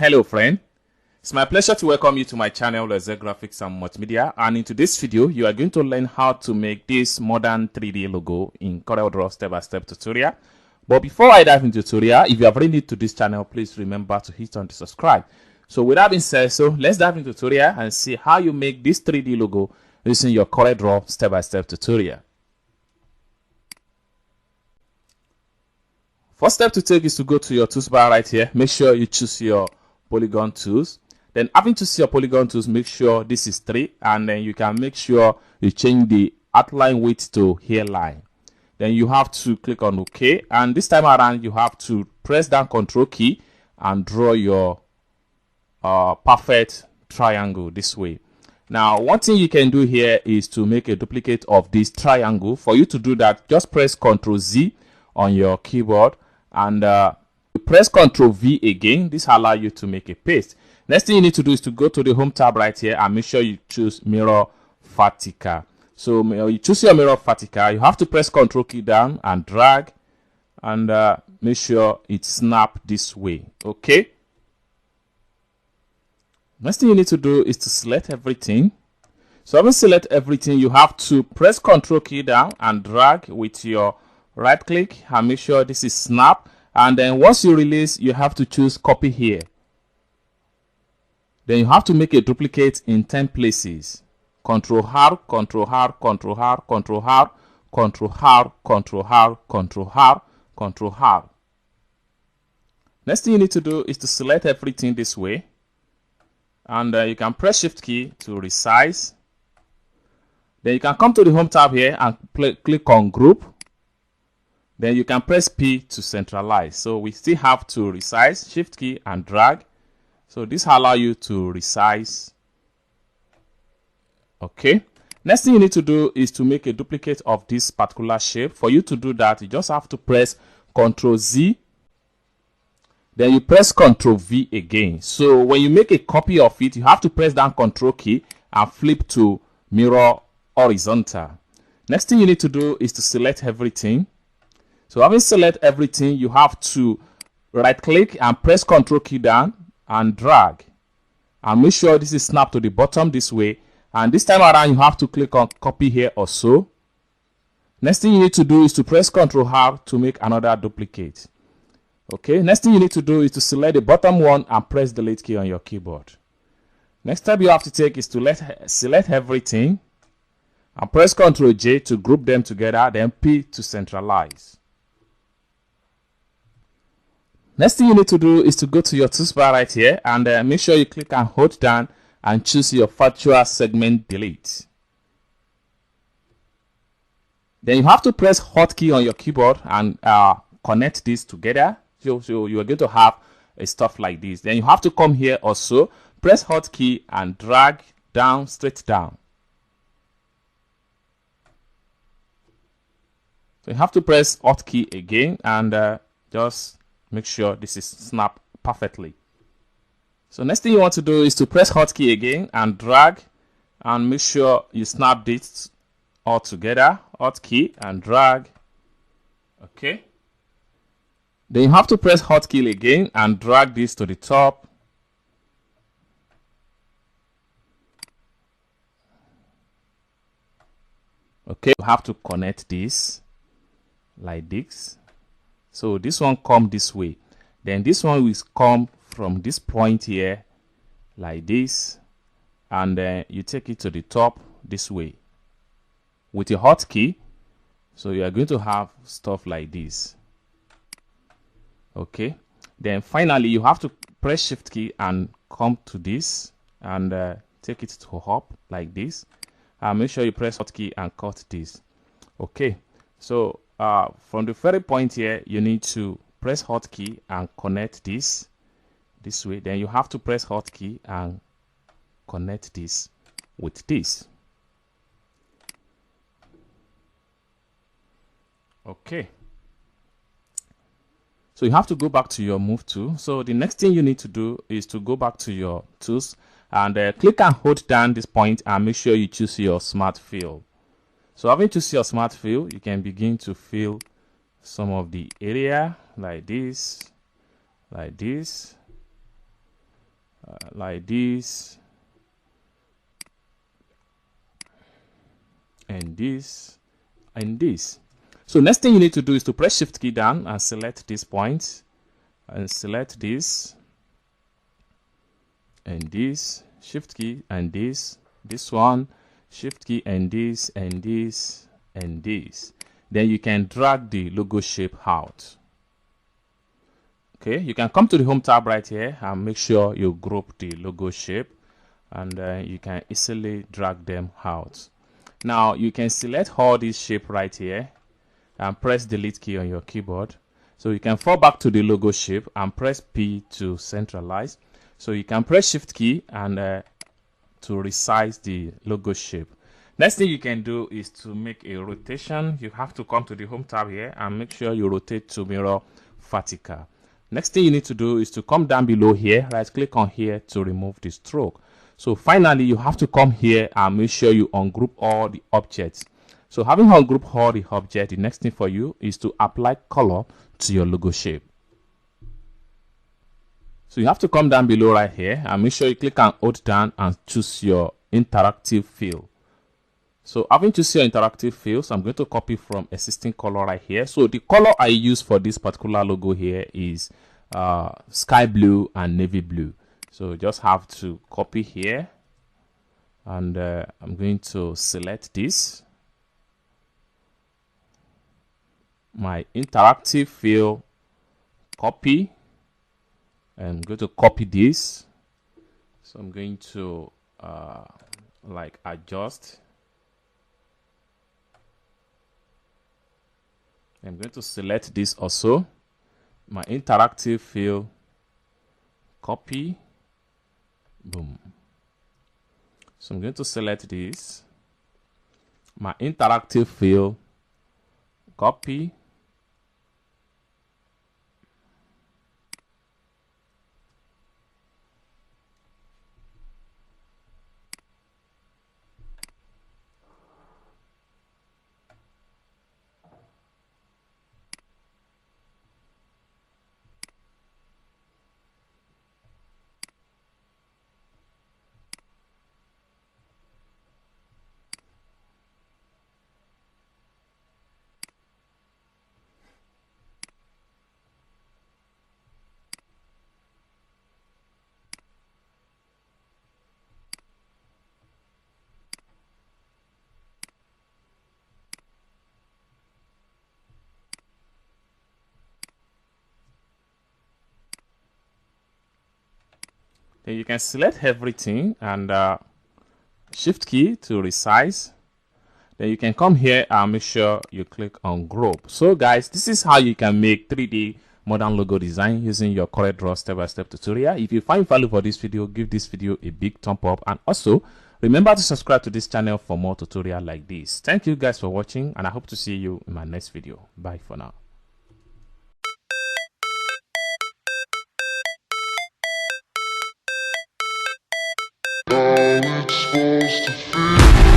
Hello friend, it's my pleasure to welcome you to my channel Laser Graphics and Multimedia, and in today's video you are going to learn how to make this modern 3D logo in CorelDraw step-by-step tutorial. But before I dive into the tutorial, if you are very new to this channel, please remember to hit on the subscribe. So with that being said, let's dive into the tutorial and see how you make this 3D logo using your CorelDraw step-by-step tutorial. First step to take is to go to your toolbar right here. Make sure you choose your polygon tools. Then having to see your polygon tools, make sure this is 3, and then you can make sure you change the outline width to hairline. Then you have to click on OK, and this time around you have to press down Control key and draw your perfect triangle this way. Now one thing you can do here is to make a duplicate of this triangle. For you to do that, just press Ctrl Z on your keyboard and press Ctrl V again. This allows you to make a paste. Next thing you need to do is to go to the home tab right here and make sure you choose mirror vertical. So you choose your mirror vertical, you have to press Ctrl key down and drag and make sure it snaps this way. Okay. Next thing you need to do is to select everything. So having select everything, you have to press Ctrl key down and drag with your right click and make sure this is snap. And then once you release, you have to choose copy here. Then you have to make a duplicate in 10 places. Ctrl R, Ctrl R, Ctrl R, Ctrl R, Ctrl R, Ctrl R, Ctrl R, Ctrl R. Next thing you need to do is to select everything this way. And you can press Shift key to resize. Then you can come to the home tab here and click on group. Then you can press P to centralize. So we still have to resize, Shift key and drag. So this allows you to resize. Okay. Next thing you need to do is to make a duplicate of this particular shape. For you to do that, you just have to press Ctrl Z. Then you press Ctrl V again. So when you make a copy of it, you have to press down Ctrl key and flip to mirror horizontal. Next thing you need to do is to select everything. So having select everything, you have to right click and press Ctrl key down and drag. And make sure this is snapped to the bottom this way. And this time around, you have to click on copy here also. Next thing you need to do is to press Ctrl R to make another duplicate. Okay, next thing you need to do is to select the bottom one and press delete key on your keyboard. Next step you have to take is to select everything and press Ctrl J to group them together, then P to centralize. Next thing you need to do is to go to your toolbar right here and make sure you click and hold down and choose your virtual segment delete. Then you have to press Hotkey on your keyboard and connect this together. So you are going to have a stuff like this. Then you have to come here also, press Hotkey and drag down, straight down. So you have to press Hotkey again and just make sure this is snapped perfectly. So next thing you want to do is to press Hotkey again and drag and make sure you snap this all together. Hotkey and drag. Okay. Then you have to press Hotkey again and drag this to the top. Okay, you have to connect this like this. So this one come this way. Then this one will come from this point here like this. And then you take it to the top this way with your hotkey. So you are going to have stuff like this. Okay. Then finally you have to press Shift key and come to this and take it to up like this. Make sure you press Hotkey and cut this. Okay. So from the very point here, you need to press Hotkey and connect this way. Then you have to press Hotkey and connect this with this. Okay. So you have to go back to your move tool. So the next thing you need to do is to go back to your tools and click and hold down this point and make sure you choose your smart fill. So having to see your smart fill, you can begin to fill some of the area like this, like this and this and this. So next thing you need to do is to press shift key down and select this point and select this and this, shift key and this one, shift key and this and this and this. Then you can drag the logo shape out. Okay, you can come to the home tab right here and make sure you group the logo shape, and you can easily drag them out. Now you can select all this shape right here and press delete key on your keyboard. So you can fall back to the logo shape and press P to centralize. So you can press shift key and to resize the logo shape. Next thing you can do is to make a rotation. You have to come to the home tab here and make sure you rotate to mirror vertical. Next thing you need to do is to come down below here, right click on here to remove the stroke. So finally you have to come here and make sure you ungroup all the objects. So having ungrouped all the objects, the next thing for you is to apply color to your logo shape. So you have to come down below right here and make sure you click and hold down and choose your interactive fill. So having choose your interactive fields, I'm going to copy from existing color right here. So the color I use for this particular logo here is sky blue and navy blue. So just have to copy here, and I'm going to select this, my interactive fill, copy, and I'm going to copy this. So I'm going to like adjust. I'm going to select this also, my interactive fill, copy, boom. So I'm going to select this, my interactive fill, copy, then you can select everything and shift key to resize. Then you can come here and make sure you click on group. So guys, this is how you can make 3D modern logo design using your CorelDraw step-by-step tutorial. If you find value for this video, give this video a big thumb up, and also remember to subscribe to this channel for more tutorial like this. Thank you guys for watching, and I hope to see you in my next video. Bye for now. How it's supposed to feel.